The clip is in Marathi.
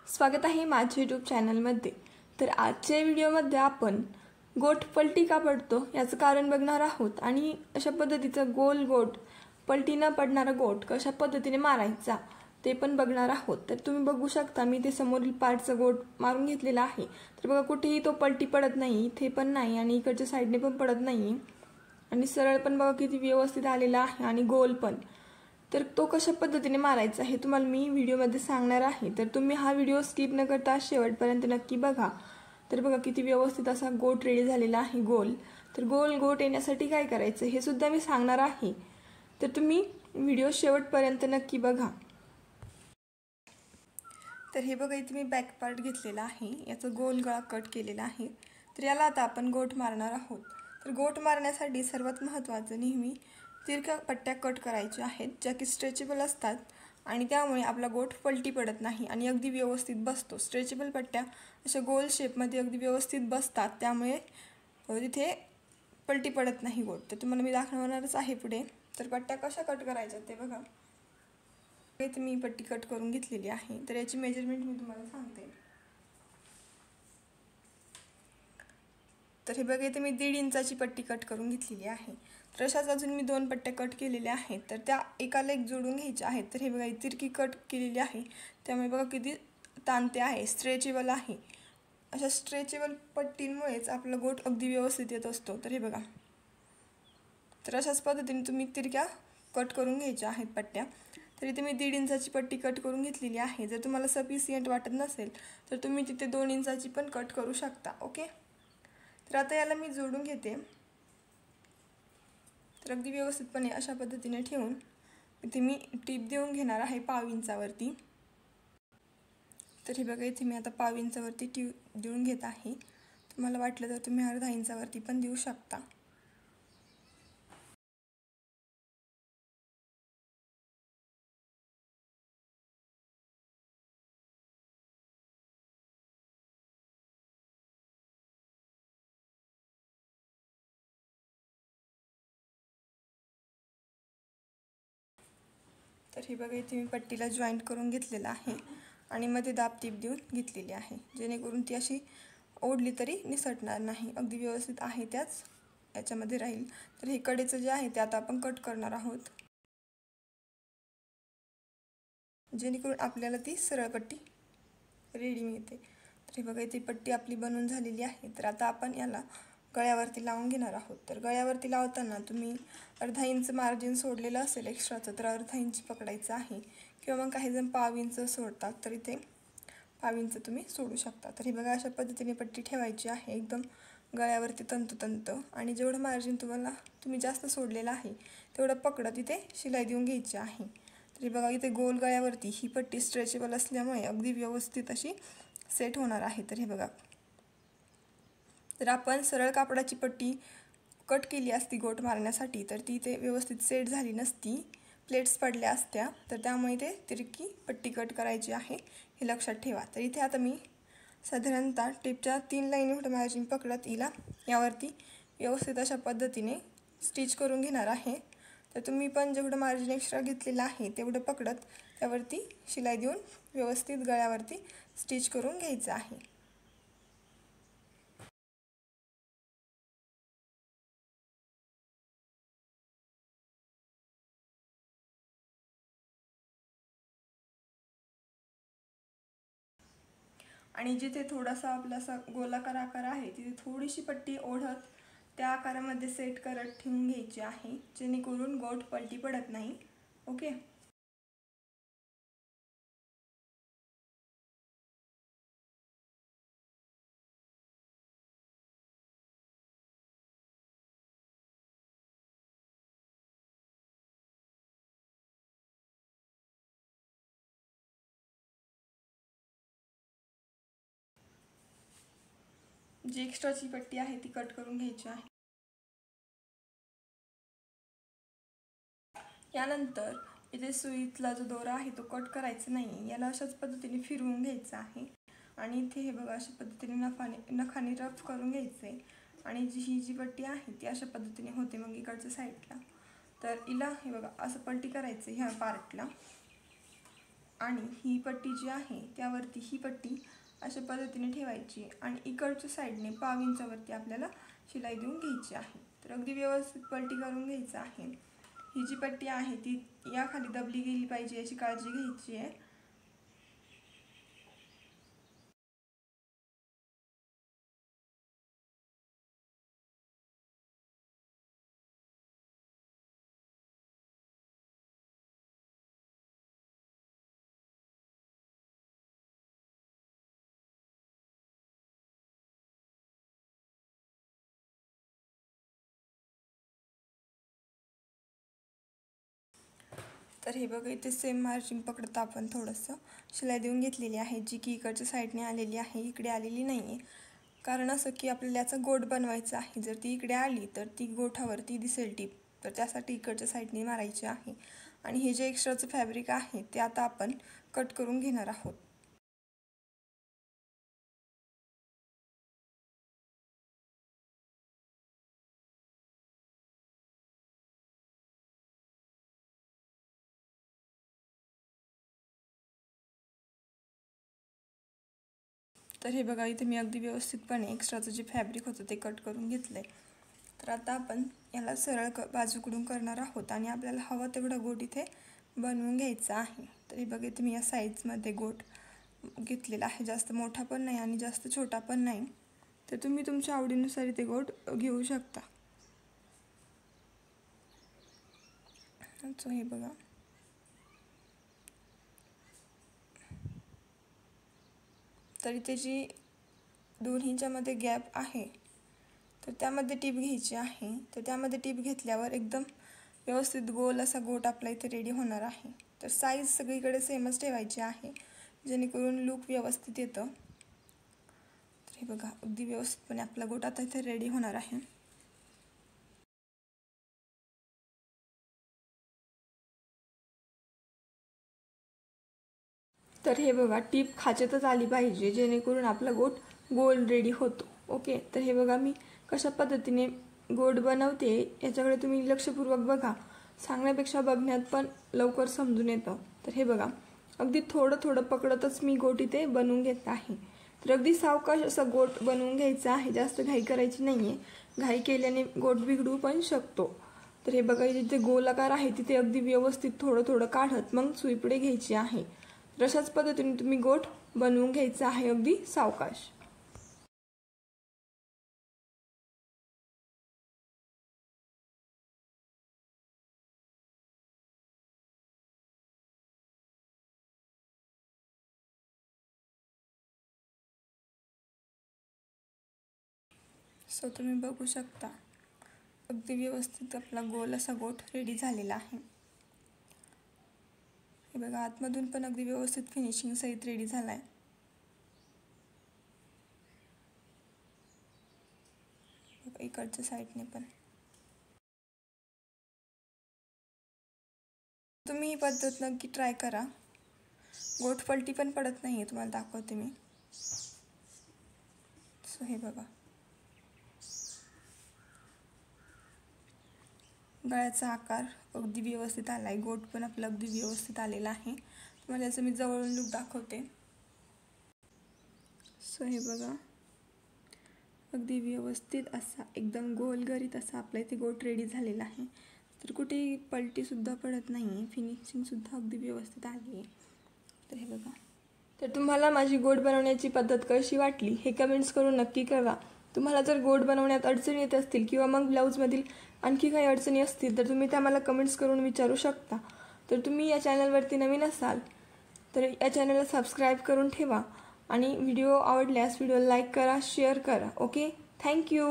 स्वागत आहे माझ्या यूट्यूब चॅनलमध्ये। तर आजच्या व्हिडिओमध्ये आपण गोट पलटी का पडतो याचं कारण बघणार आहोत आणि अशा पद्धतीचा गोल गोट पलटी न पडणारा गोट कशा पद्धतीने मारायचा ते पण बघणार आहोत। तर तुम्ही बघू शकता मी ते समोरील पार्टचा गोट मारून घेतलेला आहे। तर बघा कुठेही तो पलटी पडत नाही, इथे पण नाही आणि इकडच्या साइडने पण पडत नाही आणि सरळ पण बघा किती व्यवस्थित आलेला आहे आणि गोल पण। तर तो कशा पद्धतीने मारायचा हे तुम्हाला मी व्हिडिओमध्ये सांगणार आहे। तर तुम्ही हा व्हिडिओ स्किप न करता शेवटपर्यंत नक्की बघा। तर बघा किती व्यवस्थित असा गोट रेडी झालेला आहे गोल। तर गोल गोट येण्यासाठी काय करायचं हे सुद्धा मी सांगणार आहे। तर तुम्ही व्हिडिओ शेवटपर्यंत नक्की बघा। तर हे बघा इथे मी बॅक पार्ट घेतलेला आहे, याचा गोल गळा कट केलेला आहे। तर याला आता आपण गोट मारणार आहोत। तर गोट मारण्यासाठी सर्वात महत्त्वाचं नेहमी तिरक्या पट्ट्या कट करायच्या आहेत, ज्या की स्ट्रेचेबल असतात आणि त्यामुळे आपला गोट पलटी पडत नाही आणि अगदी व्यवस्थित बसतो। स्ट्रेचेबल पट्ट्या अशा गोल शेपमध्ये अगदी व्यवस्थित बसतात, त्यामुळे तिथे पलटी पडत नाही गोट। तर तुम्हाला मी दाखवणारच आहे पुढे। तर पट्ट्या कशा कट करायच्या ते बघा। इथे मी पट्टी कट करून घेतलेली आहे। तर याची मेजरमेंट मी तुम्हाला सांगते। तर हे बघा इथे मी 1.5 इंचाची पट्टी कट करून घेतलेली आहे। तर अशाच अजून मी 2 पट्ट्या कट केलेल्या आहेत, तर त्या एकाला एक जोडून घ्यायच्या आहेत। तर हे बघा तिरकी कट केलेली आहे, त्यामुळे बघा किती ताणते आहे, स्ट्रेचेबल आहे। अशा स्ट्रेचेबल पट्टींमुळेच आपला गोट अगदी व्यवस्थित येत असतो। तर हे बघा, तर अशाच पद्धतीने तुम्ही तिरक्या कट करून घ्यायच्या आहेत पट्ट्या। तर इथे मी 1.5 इंचाची पट्टी कट करून घेतलेली आहे। जर तुम्हाला सफिशियंट वाटत नसेल तर तुम्ही तिथे 2 इंचाची पण कट करू शकता। ओके, तर आता याला मी जोडून घेते। तर अगदी व्यवस्थितपणे अशा पद्धतीने ठेवून इथे मी टीप देऊन घेणार आहे 1/2 इंचावरती। तर हे बघा इथे मी आता 1/2 इंचावरती टीप देऊन घेत आहे। तुम्हाला वाटलं तर तुम्ही 1/2 इंचावरती पण देऊ शकता। तर हे बघा इथे मी पट्टीला जॉईंट करून घेतलेला आहे आणि मध्ये दाब टीप देऊन घेतलेली आहे, जेणेकरून ती अशी ओढली तरी निसटणार नाही, अगदी व्यवस्थित आहे त्याच याच्यामध्ये राहील। तर हे कडेचं जे आहे ते आता आपण कट करणार आहोत, जेणेकरून आपल्याला ती सरळ पट्टी रेडी मिळते। तर हे बघा इथे पट्टी आपली बनवून झालेली आहे। तर आता आपण याला गळ्यावरती लावून घेणार आहोत। तर गळ्यावरती लावताना तुम्ही 1/2 इंच मार्जिन सोडलेलं असेल एक्स्ट्राचं तर 1/2 इंच पकडायचं आहे, किंवा मग काही जण 1/2 इंच सोडतात, तर इथे 1/2 इंच तुम्ही सोडू शकता। तर हे बघा अशा पद्धतीने पट्टी ठेवायची आहे एकदम गळ्यावरती तंतोतंत, आणि जेवढं मार्जिन तुम्ही जास्त सोडलेलं आहे तेवढं पकडत इथे शिलाई देऊन घ्यायची आहे। तर हे बघा इथे गोल गळ्यावरती ही पट्टी स्ट्रेचेबल असल्यामुळे अगदी व्यवस्थित अशी सेट होणार आहे। तर हे बघा, जर आपण सरळ कापडाची पट्टी कट केली असती गोट मारण्यासाठी तर ती इथे व्यवस्थित सेट झाली नसती, प्लेट्स पडल्या असत्या। तर त्यामुळे इथे तिरकी पट्टी कट करायची आहे, हे लक्षात ठेवा। तर इथे आता मी साधारणतः टेपच्या 3 लाईन एवढं मार्जिन पकडत हिला यावरती व्यवस्थित अशा पद्धतीने स्टिच करून घेणार आहे। तर तुम्ही पण जेवढं मार्जिन एक्स्ट्रा घेतलेलं आहे तेवढं पकडत त्यावरती शिलाई देऊन व्यवस्थित गळ्यावरती स्टिच करून घ्यायचं आहे। आणि जिथे थोडासा आपला असा गोलाकार आकार आहे तिथे थोडीशी पट्टी ओढत त्या आकारामध्ये सेट करत ठेवून घ्यायची आहे, जेणेकरून गोट पलटी पडत नाही। ओके, जी एक्स्ट्राची पट्टी आहे ती कट करून घ्यायची आहे। यानंतर इथे सुईतला जो दोरा आहे तो कट करायचा नाही, याला अशाच पद्धतीने फिरवून घ्यायचा आहे आणि इथे हे बघा अशा पद्धतीने नखाने रफ करून घ्यायचे आणि ही जी पट्टी आहे ती अशा पद्धतीने होते मग इकडच्या साईडला। तर हिला हे बघा असं पलटी करायचं ह्या पार्टला, आणि ही पट्टी जी आहे त्यावरती ही पट्टी अशा पद्धतीने ठेवायची आणि इकडच्या साईडने 1/2 इंचावरती आपल्याला शिलाई देऊन घ्यायची आहे। तर अगदी व्यवस्थित पलटी करून घ्यायचं आहे। ही जी पट्टी आहे ती या खाली दबली गेली पाहिजे याची काळजी घ्यायची आहे। तर हे बघा इथे सेम मार्जिन पकडता आपण थोडंसं शिलाई देऊन घेतलेली आहे, जी की इकडच्या साईडने आलेली आहे, इकडे आलेली नाही आहे। कारण असं की आपल्याला याचा गोट बनवायचा आहे, जर ती इकडे आली तर ती गोठावरती दिसेल टीप, तर त्यासाठी इकडच्या साईडने मारायची आहे। आणि हे जे एक्स्ट्राचं फॅब्रिक आहे ते आता आपण कट करून घेणार आहोत। तर हे बघा इथे मी अगदी व्यवस्थितपणे एक्स्ट्राचं जे फॅब्रिक होतं ते कट करून घेतलं आहे। तर आता आपण याला सरळ बाजूकडून करणार आहोत आणि आपल्याला हवं तेवढा गोट इथे बनवून घ्यायचा आहे। तर हे बघा इथे मी या साईजमध्ये गोट घेतलेला आहे, जास्त मोठा पण नाही आणि जास्त छोटा पण नाही। तर तुम्ही तुमच्या आवडीनुसार इथे गोट घेऊ शकता। हे बघा तर इथे जी 2 इंचामध्ये गॅप आहे तर त्यामध्ये टीप घ्यायची आहे। तर त्यामध्ये टीप घेतल्यावर एकदम व्यवस्थित गोल असा गोट आपला इथे रेडी होणार आहे। तर साईज सगळीकडे सेमच ठेवायची आहे जेणेकरून लूक व्यवस्थित येतं। तर हे बघा अगदी व्यवस्थितपणे आपला गोट आता इथे रेडी होणार आहे। तर हे बघा टीप खाचेतच आली पाहिजे जेणेकरून आपला गोट गोल रेडी होतो। ओके, तर हे बघा मी कशा पद्धतीने गोट बनवते याच्याकडे तुम्ही लक्षपूर्वक बघा, सांगण्यापेक्षा बघण्यात पण लवकर समजून येतं। तर हे बघा अगदी थोडं थोडं पकडतच मी गोट इथे बनवून घेत आहे। तर अगदी सावकाश असा गोट बनवून घ्यायचा आहे, जास्त घाई करायची नाहीये, घाई केल्याने गोट बिघडू पण शकतो। तर हे बघा जिथे गोलाकार आहे तिथे अगदी व्यवस्थित थोडं थोडं काढत मग सुईपुढे घ्यायची आहे। अशाच पद्धतीने तुम्ही गोट बनवून घ्यायचा आहे अगदी सावकाश। सो तुम्ही बघू शकता अगदी व्यवस्थित आपला गोल असा गोट रेडी झालेला आहे। हे बघा आतमधून पण अगदी व्यवस्थित फिनिशिंग सहित रेडी झालाय। इकडच्या साईडने पण तुम्ही ही पद्धत नक्की ट्राय करा, गोट पलटी पण पडत नाहीये, तुम्हाला दाखवते मी। सो हे बघा गळ्याचा आकार अगदी व्यवस्थित आलाय, गोट पण आपला अगदी व्यवस्थित आलेला आहे। तुम्हाला याचं मी जवळून लुक दाखवते। सो हे बघा अगदी व्यवस्थित असा एकदम गोलगरीत असा आपला इथे गोट रेडी झालेला आहे। तर कुठे पलटी सुद्धा पडत नाही, फिनिशिंग सुद्धा अगदी व्यवस्थित आली आहे। तर हे बघा, तर तुम्हाला माझी गोट बनवण्याची पद्धत कशी वाटली हे कमेंट्स करून नक्की कळवा। तुम्हाला जर गोट बनवण्यात अडचणी येत असतील किंवा मग ब्लाऊजमधील आणखी काही अडचणी असतील तर तुम्ही त्या मला कमेंट्स करून विचारू शकता। तर तुम्ही या चॅनलवरती नवीन असाल तर या चॅनलला सबस्क्राईब करून ठेवा आणि व्हिडिओ आवडल्यास व्हिडिओला लाईक करा, शेअर करा। Okay, thank you.